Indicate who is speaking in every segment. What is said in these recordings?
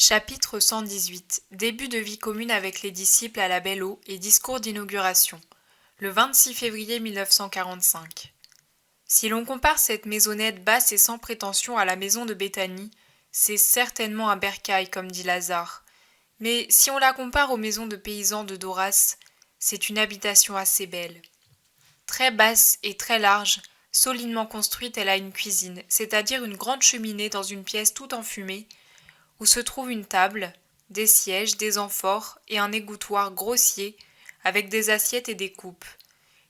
Speaker 1: Chapitre 118. Début de vie commune avec les disciples à la Belle Eau et discours d'inauguration. Le 26 février 1945. Si l'on compare cette maisonnette basse et sans prétention à la maison de Béthanie, c'est certainement un bercail, comme dit Lazare. Mais si on la compare aux maisons de paysans de Doras, c'est une habitation assez belle. Très basse et très large, solidement construite, elle a une cuisine, c'est-à-dire une grande cheminée dans une pièce toute enfumée, où se trouve une table, des sièges, des amphores et un égouttoir grossier avec des assiettes et des coupes.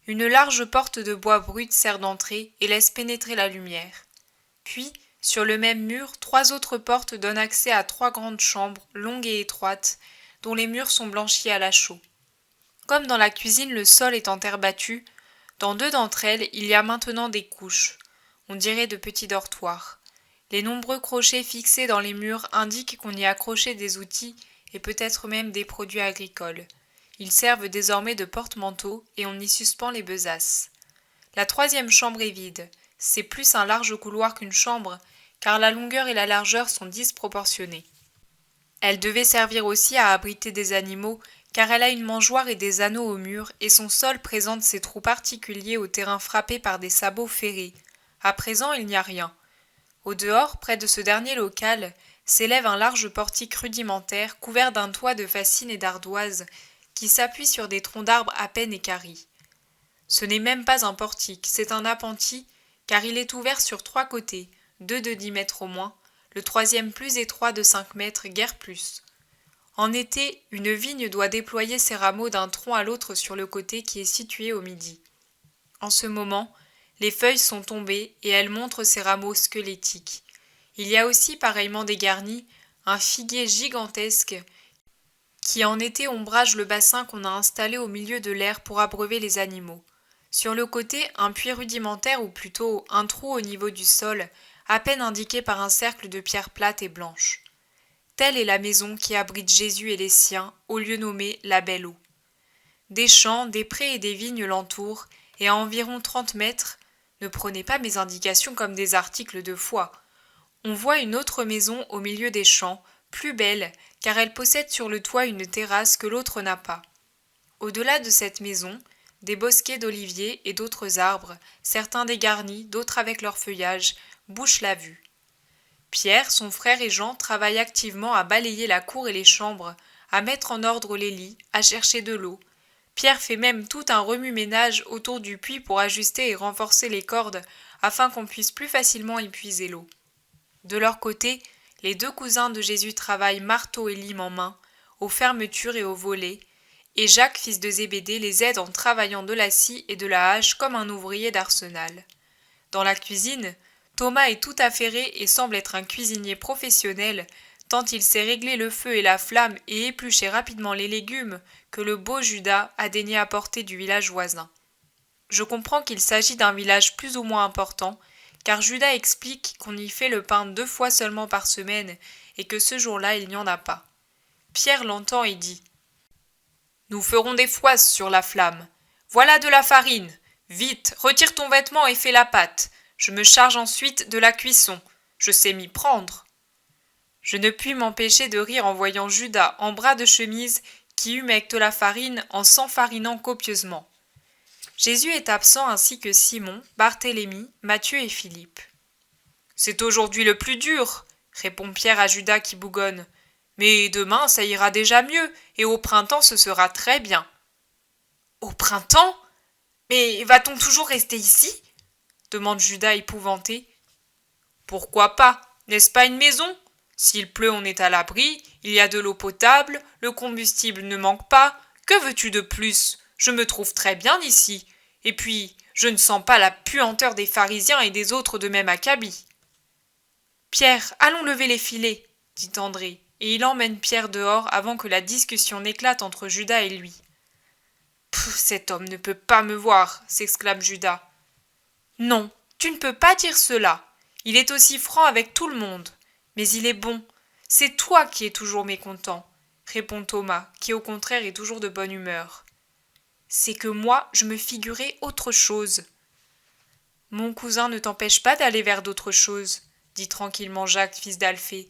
Speaker 1: Une large porte de bois brut sert d'entrée et laisse pénétrer la lumière. Puis, sur le même mur, 3 autres portes donnent accès à 3 grandes chambres, longues et étroites, dont les murs sont blanchis à la chaux. Comme dans la cuisine le sol est en terre battue, dans 2 d'entre elles il y a maintenant des couches, on dirait de petits dortoirs. Les nombreux crochets fixés dans les murs indiquent qu'on y accrochait des outils et peut-être même des produits agricoles. Ils servent désormais de porte-manteau et on y suspend les besaces. La 3e chambre est vide. C'est plus un large couloir qu'une chambre, car la longueur et la largeur sont disproportionnées. Elle devait servir aussi à abriter des animaux, car elle a une mangeoire et des anneaux au mur, et son sol présente ces trous particuliers au terrain frappé par des sabots ferrés. À présent, il n'y a rien. Au dehors, près de ce dernier local, s'élève un large portique rudimentaire couvert d'un toit de fascines et d'ardoises qui s'appuie sur des troncs d'arbres à peine équarris. Ce n'est même pas un portique, c'est un appentis, car il est ouvert sur 3 côtés, 2 de 10 mètres au moins, le 3e plus étroit de 5 mètres, guère plus. En été, une vigne doit déployer ses rameaux d'un tronc à l'autre sur le côté qui est situé au midi. En ce moment, les feuilles sont tombées et elles montrent ses rameaux squelettiques. Il y a aussi, pareillement dégarni, un figuier gigantesque qui en été ombrage le bassin qu'on a installé au milieu de l'air pour abreuver les animaux. Sur le côté, un puits rudimentaire ou plutôt un trou au niveau du sol, à peine indiqué par un cercle de pierres plates et blanches. Telle est la maison qui abrite Jésus et les siens, au lieu nommé la Belle Eau. Des champs, des prés et des vignes l'entourent, et à environ 30 mètres, ne prenez pas mes indications comme des articles de foi. On voit une autre maison au milieu des champs, plus belle, car elle possède sur le toit une terrasse que l'autre n'a pas. Au-delà de cette maison, des bosquets d'oliviers et d'autres arbres, certains dégarnis, d'autres avec leur feuillage, bouchent la vue. Pierre, son frère et Jean travaillent activement à balayer la cour et les chambres, à mettre en ordre les lits, à chercher de l'eau. Pierre fait même tout un remue-ménage autour du puits pour ajuster et renforcer les cordes afin qu'on puisse plus facilement y puiser l'eau. De leur côté, les 2 cousins de Jésus travaillent marteau et lime en main, aux fermetures et aux volets, et Jacques, fils de Zébédée, les aide en travaillant de la scie et de la hache comme un ouvrier d'arsenal. Dans la cuisine, Thomas est tout affairé et semble être un cuisinier professionnel, tant il sait régler le feu et la flamme et éplucher rapidement les légumes que le beau Judas a daigné apporter du village voisin. Je comprends qu'il s'agit d'un village plus ou moins important, car Judas explique qu'on y fait le pain 2 fois seulement par semaine et que ce jour-là il n'y en a pas. Pierre l'entend et dit « Nous ferons des fouasses sur la flamme. Voilà de la farine. Vite, retire ton vêtement et fais la pâte. Je me charge ensuite de la cuisson. Je sais m'y prendre. » Je ne puis m'empêcher de rire en voyant Judas en bras de chemise qui humecte la farine en s'enfarinant copieusement. Jésus est absent ainsi que Simon, Barthélemy, Matthieu et Philippe. « C'est aujourd'hui le plus dur, » répond Pierre à Judas qui bougonne. « Mais demain ça ira déjà mieux, et au printemps ce sera très bien. »« Au printemps ? Mais va-t-on toujours rester ici ?» demande Judas épouvanté. « Pourquoi pas ? N'est-ce pas une maison ? S'il pleut, on est à l'abri, il y a de l'eau potable, le combustible ne manque pas. Que veux-tu de plus ? Je me trouve très bien ici. Et puis, je ne sens pas la puanteur des pharisiens et des autres de même acabit. »« Pierre, allons lever les filets, » dit André, et il emmène Pierre dehors avant que la discussion n'éclate entre Judas et lui. « Cet homme ne peut pas me voir, » s'exclame Judas. « Non, tu ne peux pas dire cela. Il est aussi franc avec tout le monde. Mais il est bon. C'est toi qui es toujours mécontent, » répond Thomas, qui au contraire est toujours de bonne humeur. « C'est que moi, je me figurais autre chose. »« Mon cousin ne t'empêche pas d'aller vers d'autres choses, » dit tranquillement Jacques, fils d'Alphée.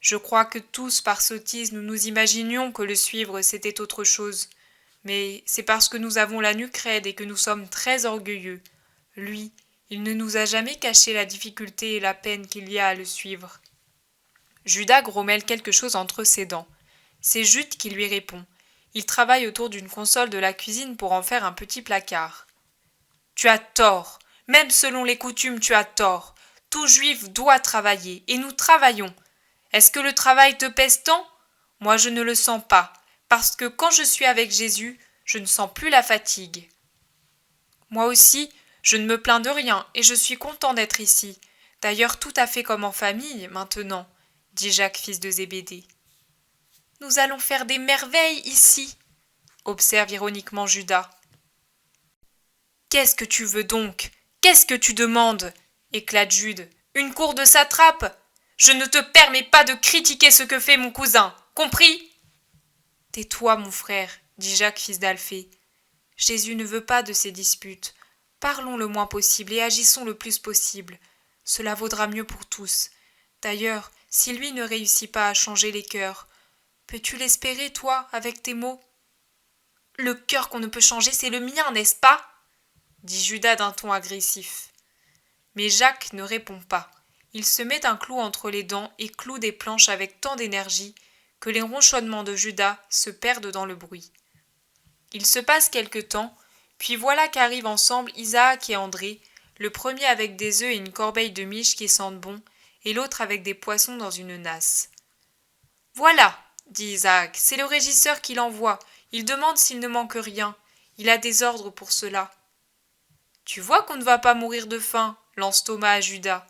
Speaker 1: Je crois que tous, par sottise, nous nous imaginions que le suivre, c'était autre chose. Mais c'est parce que nous avons la nuque raide et que nous sommes très orgueilleux. Lui, il ne nous a jamais caché la difficulté et la peine qu'il y a à le suivre. » Judas grommelle quelque chose entre ses dents. C'est Jude qui lui répond. Il travaille autour d'une console de la cuisine pour en faire un petit placard. « Tu as tort. Même selon les coutumes, tu as tort. Tout juif doit travailler, et nous travaillons. Est-ce que le travail te pèse tant ? Moi je ne le sens pas, parce que quand je suis avec Jésus, je ne sens plus la fatigue. Moi aussi, je ne me plains de rien, et je suis content d'être ici. D'ailleurs tout à fait comme en famille, maintenant, dit Jacques, fils de Zébédée. Nous allons faire des merveilles ici, observe ironiquement Judas. Qu'est-ce que tu veux donc ? Qu'est-ce que tu demandes ? Éclate Jude. Une cour de satrape ? Je ne te permets pas de critiquer ce que fait mon cousin, compris ? Tais-toi, mon frère, dit Jacques, fils d'Alphée. Jésus ne veut pas de ces disputes. Parlons le moins possible et agissons le plus possible. Cela vaudra mieux pour tous. D'ailleurs, si lui ne réussit pas à changer les cœurs, peux-tu l'espérer, toi, avec tes mots ? Le cœur qu'on ne peut changer, c'est le mien, n'est-ce pas ? Dit Judas d'un ton agressif. Mais Jacques ne répond pas. Il se met un clou entre les dents et cloue des planches avec tant d'énergie que les ronchonnements de Judas se perdent dans le bruit. Il se passe quelque temps, puis voilà qu'arrivent ensemble Isaac et André, le premier avec des œufs et une corbeille de miches qui sentent bon, et l'autre avec des poissons dans une nasse. « Voilà, dit Isaac, c'est le régisseur qui l'envoie. Il demande s'il ne manque rien. Il a des ordres pour cela. » « Tu vois qu'on ne va pas mourir de faim, lance Thomas à Judas.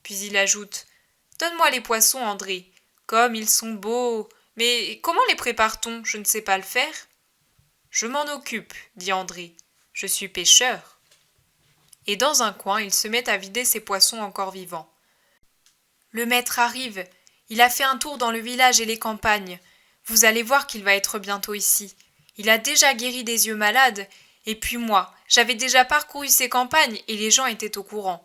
Speaker 1: Puis il ajoute « Donne-moi les poissons, André. Comme ils sont beaux. Mais comment les prépare-t-on ? Je ne sais pas le faire. »« Je m'en occupe, dit André. Je suis pêcheur. » Et dans un coin, il se met à vider ses poissons encore vivants. Le maître arrive. Il a fait un tour dans le village et les campagnes. Vous allez voir qu'il va être bientôt ici. Il a déjà guéri des yeux malades. Et puis moi, j'avais déjà parcouru ces campagnes et les gens étaient au courant.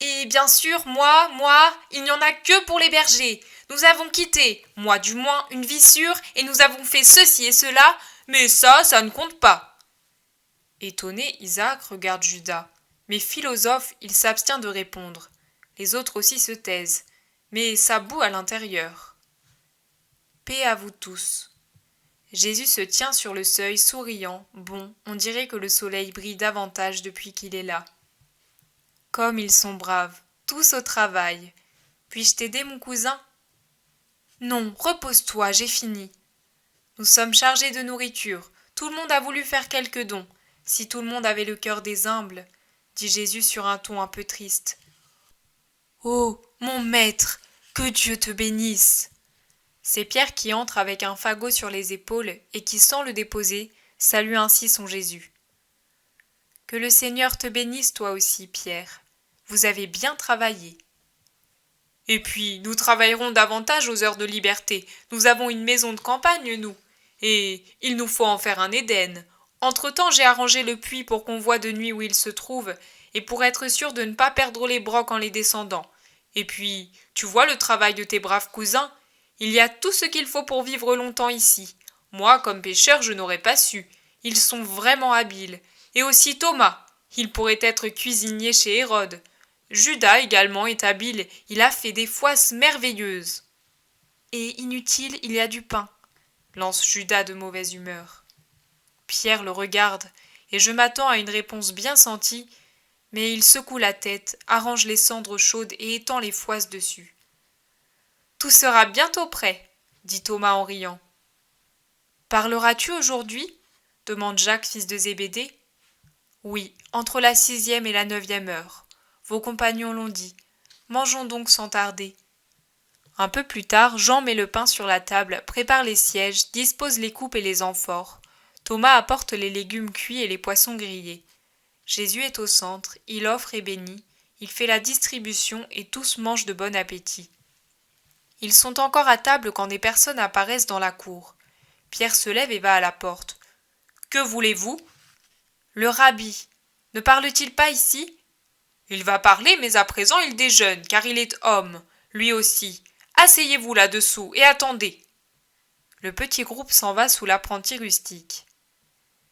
Speaker 1: Et bien sûr, moi, il n'y en a que pour les bergers. Nous avons quitté, moi du moins, une vie sûre et nous avons fait ceci et cela, mais ça ne compte pas. Étonné, Isaac regarde Judas. Mais philosophe, il s'abstient de répondre. Les autres aussi se taisent, mais ça bout à l'intérieur. Paix à vous tous. Jésus se tient sur le seuil, souriant, bon, on dirait que le soleil brille davantage depuis qu'il est là. Comme ils sont braves, tous au travail. Puis-je t'aider, mon cousin ? Non, repose-toi, j'ai fini. Nous sommes chargés de nourriture, tout le monde a voulu faire quelques dons. Si tout le monde avait le cœur des humbles, dit Jésus sur un ton un peu triste. Oh, mon maître, que Dieu te bénisse ! C'est Pierre qui entre avec un fagot sur les épaules et qui, sans le déposer, salue ainsi son Jésus. Que le Seigneur te bénisse toi aussi, Pierre. Vous avez bien travaillé. Et puis, nous travaillerons davantage aux heures de liberté. Nous avons une maison de campagne, nous. Et il nous faut en faire un Éden. Entre-temps, j'ai arrangé le puits pour qu'on voie de nuit où il se trouve, et pour être sûr de ne pas perdre les brocs en les descendant. Et puis, tu vois le travail de tes braves cousins ? Il y a tout ce qu'il faut pour vivre longtemps ici. Moi, comme pêcheur, je n'aurais pas su. Ils sont vraiment habiles. Et aussi Thomas. Il pourrait être cuisinier chez Hérode. Judas également est habile. Il a fait des fouasses merveilleuses. Et inutile, il y a du pain, lance Judas de mauvaise humeur. Pierre le regarde, et je m'attends à une réponse bien sentie, mais il secoue la tête, arrange les cendres chaudes et étend les fouasses dessus. Tout sera bientôt prêt, dit Thomas en riant. Parleras-tu aujourd'hui ? Demande Jacques, fils de Zébédée. Oui, entre la 6e et la 9e heure. Vos compagnons l'ont dit. Mangeons donc sans tarder. Un peu plus tard, Jean met le pain sur la table, prépare les sièges, dispose les coupes et les amphores. Thomas apporte les légumes cuits et les poissons grillés. Jésus est au centre, il offre et bénit, il fait la distribution et tous mangent de bon appétit. Ils sont encore à table quand des personnes apparaissent dans la cour. Pierre se lève et va à la porte. « Que voulez-vous » ? « Le rabbi. Ne parle-t-il pas ici ?»« Il va parler, mais à présent il déjeune, car il est homme, lui aussi. Asseyez-vous là-dessous et attendez. Le petit groupe s'en va sous l'apprenti rustique.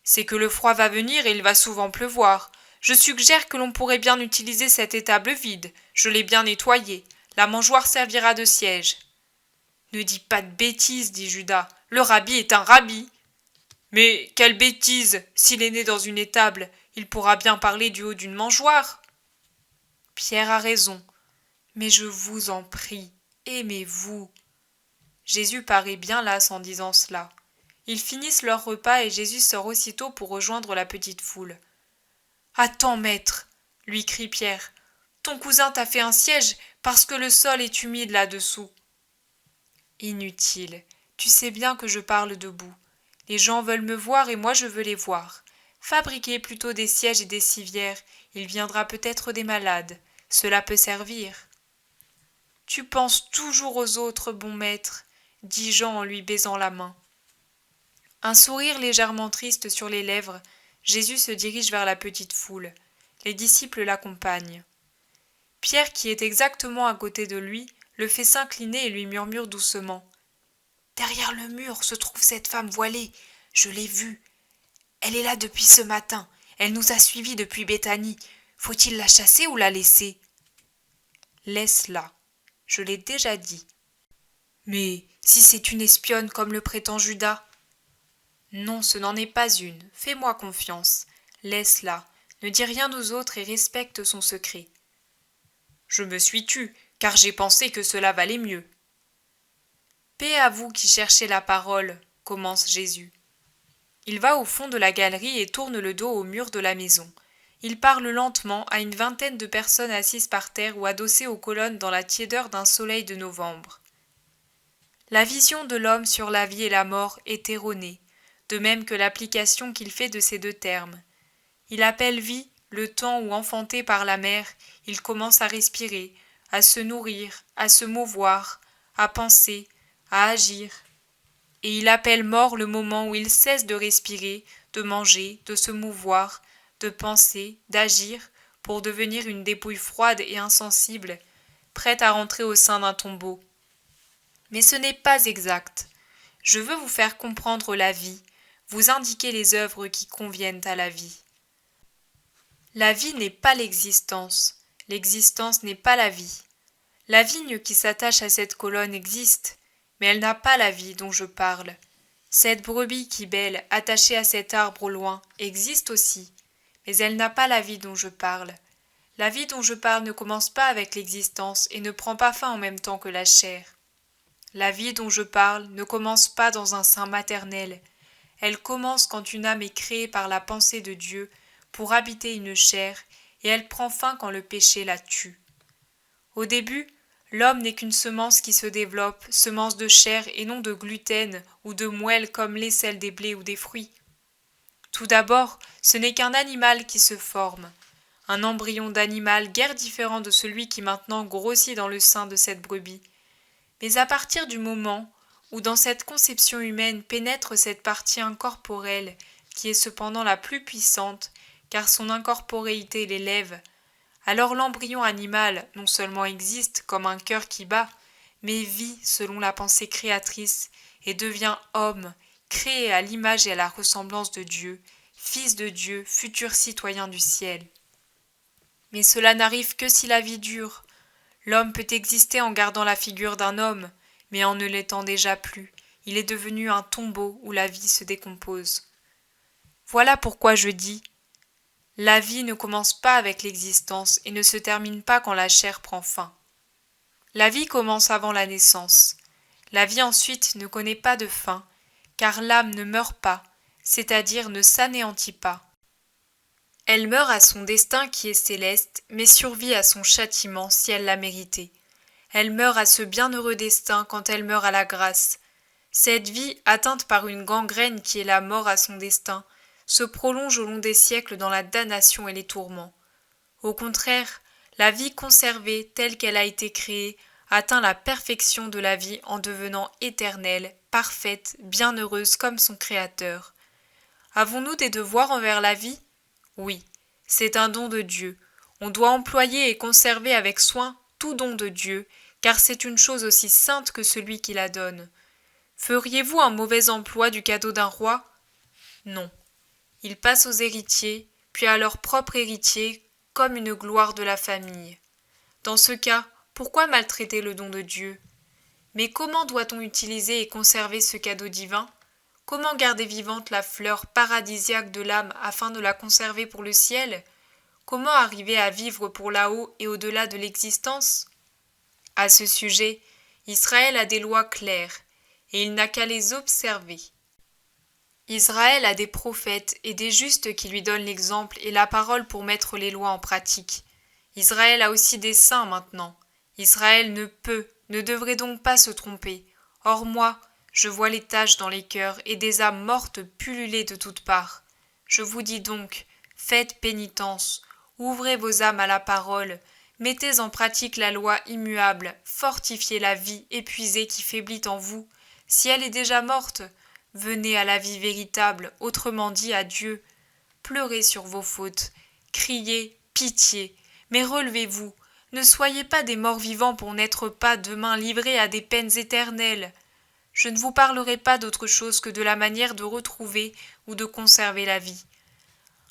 Speaker 1: C'est que le froid va venir et il va souvent pleuvoir. Je suggère que l'on pourrait bien utiliser cette étable vide. Je l'ai bien nettoyée. La mangeoire servira de siège. Ne dis pas de bêtises, dit Judas. Le rabbi est un rabbi. Mais quelle bêtise! S'il est né dans une étable, il pourra bien parler du haut d'une mangeoire. Pierre a raison. Mais je vous en prie, aimez-vous. Jésus paraît bien las en disant cela. Ils finissent leur repas et Jésus sort aussitôt pour rejoindre la petite foule. Attends, maître, lui crie Pierre. Ton cousin t'a fait un siège parce que le sol est humide là-dessous. Inutile. Tu sais bien que je parle debout. Les gens veulent me voir et moi je veux les voir. Fabriquez plutôt des sièges et des civières. Il viendra peut-être des malades. Cela peut servir. Tu penses toujours aux autres, bon maître, dit Jean en lui baisant la main. Un sourire légèrement triste sur les lèvres, Jésus se dirige vers la petite foule. Les disciples l'accompagnent. Pierre, qui est exactement à côté de lui, le fait s'incliner et lui murmure doucement. « Derrière le mur se trouve cette femme voilée. Je l'ai vue. Elle est là depuis ce matin. Elle nous a suivis depuis Béthanie. Faut-il la chasser ou la laisser ?»« Laisse-la. Je l'ai déjà dit. »« Mais si c'est une espionne comme le prétend Judas ?»« Non, ce n'en est pas une. Fais-moi confiance. Laisse-la. Ne dis rien aux autres et respecte son secret. » Je me suis tue, car j'ai pensé que cela valait mieux. Paix à vous qui cherchez la parole, commence Jésus. Il va au fond de la galerie et tourne le dos au mur de la maison. Il parle lentement à une vingtaine de personnes assises par terre ou adossées aux colonnes dans la tiédeur d'un soleil de novembre. La vision de l'homme sur la vie et la mort est erronée, de même que l'application qu'il fait de ces deux termes. Il appelle vie le temps où, enfanté par la mère, il commence à respirer, à se nourrir, à se mouvoir, à penser, à agir. Et il appelle mort le moment où il cesse de respirer, de manger, de se mouvoir, de penser, d'agir, pour devenir une dépouille froide et insensible, prête à rentrer au sein d'un tombeau. Mais ce n'est pas exact. Je veux vous faire comprendre la vie, vous indiquer les œuvres qui conviennent à la vie. La vie n'est pas l'existence n'est pas la vie. La vigne qui s'attache à cette colonne existe, mais elle n'a pas la vie dont je parle. Cette brebis qui bêle, attachée à cet arbre au loin, existe aussi, mais elle n'a pas la vie dont je parle. La vie dont je parle ne commence pas avec l'existence et ne prend pas fin en même temps que la chair. La vie dont je parle ne commence pas dans un sein maternel. Elle commence quand une âme est créée par la pensée de Dieu pour habiter une chair, et elle prend fin quand le péché la tue. Au début, l'homme n'est qu'une semence qui se développe, semence de chair et non de gluten ou de moelle comme l'aisselle des blés ou des fruits. Tout d'abord, ce n'est qu'un animal qui se forme, un embryon d'animal guère différent de celui qui maintenant grossit dans le sein de cette brebis. Mais à partir du moment où dans cette conception humaine pénètre cette partie incorporelle qui est cependant la plus puissante, car son incorporéité l'élève, alors l'embryon animal non seulement existe comme un cœur qui bat, mais vit selon la pensée créatrice et devient homme, créé à l'image et à la ressemblance de Dieu, fils de Dieu, futur citoyen du ciel. Mais cela n'arrive que si la vie dure. L'homme peut exister en gardant la figure d'un homme, mais en ne l'étant déjà plus. Il est devenu un tombeau où la vie se décompose. Voilà pourquoi je dis la vie ne commence pas avec l'existence et ne se termine pas quand la chair prend fin. La vie commence avant la naissance. La vie ensuite ne connaît pas de fin, car l'âme ne meurt pas, c'est-à-dire ne s'anéantit pas. Elle meurt à son destin qui est céleste, mais survit à son châtiment si elle l'a mérité. Elle meurt à ce bienheureux destin quand elle meurt à la grâce. Cette vie, atteinte par une gangrène qui est la mort à son destin, se prolonge au long des siècles dans la damnation et les tourments. Au contraire, la vie conservée telle qu'elle a été créée atteint la perfection de la vie en devenant éternelle, parfaite, bienheureuse comme son Créateur. Avons-nous des devoirs envers la vie ? Oui, c'est un don de Dieu. On doit employer et conserver avec soin tout don de Dieu, car c'est une chose aussi sainte que celui qui la donne. Feriez-vous un mauvais emploi du cadeau d'un roi? Non. Il passe aux héritiers, puis à leur propre héritier, comme une gloire de la famille. Dans ce cas, pourquoi maltraiter le don de Dieu? Mais comment doit-on utiliser et conserver ce cadeau divin? Comment garder vivante la fleur paradisiaque de l'âme afin de la conserver pour le ciel? Comment arriver à vivre pour là-haut et au-delà de l'existence? À ce sujet, Israël a des lois claires, et il n'a qu'à les observer. Israël a des prophètes et des justes qui lui donnent l'exemple et la parole pour mettre les lois en pratique. Israël a aussi des saints maintenant. Israël ne devrait donc pas se tromper. Or moi, je vois les taches dans les cœurs et des âmes mortes pulluler de toutes parts. Je vous dis donc, faites pénitence, ouvrez vos âmes à la parole, mettez en pratique la loi immuable, fortifiez la vie épuisée qui faiblit en vous. Si elle est déjà morte, venez à la vie véritable, autrement dit à Dieu. Pleurez sur vos fautes, criez pitié, mais relevez-vous, ne soyez pas des morts vivants pour n'être pas demain livrés à des peines éternelles. Je ne vous parlerai pas d'autre chose que de la manière de retrouver ou de conserver la vie.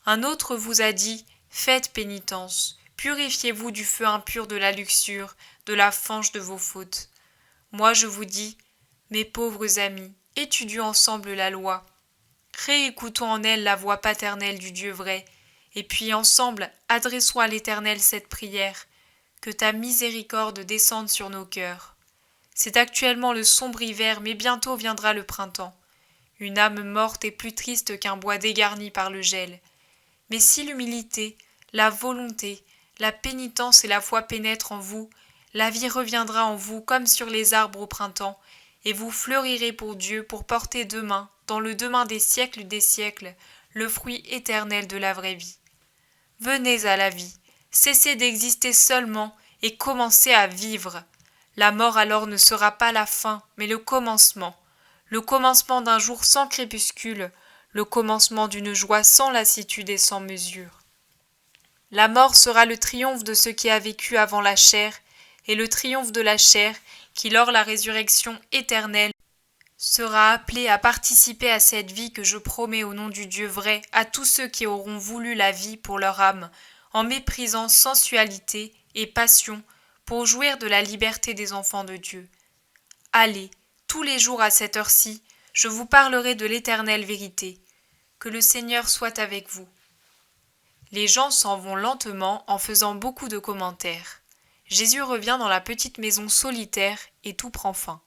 Speaker 1: Un autre vous a dit, faites pénitence, purifiez-vous du feu impur de la luxure, de la fange de vos fautes. Moi je vous dis, mes pauvres amis, étudions ensemble la loi. Réécoutons en elle la voix paternelle du Dieu vrai, et puis ensemble adressons à l'Éternel cette prière, que ta miséricorde descende sur nos cœurs. C'est actuellement le sombre hiver, mais bientôt viendra le printemps. Une âme morte est plus triste qu'un bois dégarni par le gel. Mais si l'humilité, la volonté, la pénitence et la foi pénètrent en vous, la vie reviendra en vous comme sur les arbres au printemps, et vous fleurirez pour Dieu pour porter demain, dans le demain des siècles, le fruit éternel de la vraie vie. Venez à la vie, cessez d'exister seulement et commencez à vivre. La mort alors ne sera pas la fin, mais le commencement d'un jour sans crépuscule, le commencement d'une joie sans lassitude et sans mesure. La mort sera le triomphe de ce qui a vécu avant la chair, et le triomphe de la chair, qui lors la résurrection éternelle sera appelé à participer à cette vie que je promets au nom du Dieu vrai à tous ceux qui auront voulu la vie pour leur âme, en méprisant sensualité et passion pour jouir de la liberté des enfants de Dieu. Allez, tous les jours à cette heure-ci, je vous parlerai de l'éternelle vérité. Que le Seigneur soit avec vous. Les gens s'en vont lentement en faisant beaucoup de commentaires. Jésus revient dans la petite maison solitaire et tout prend fin.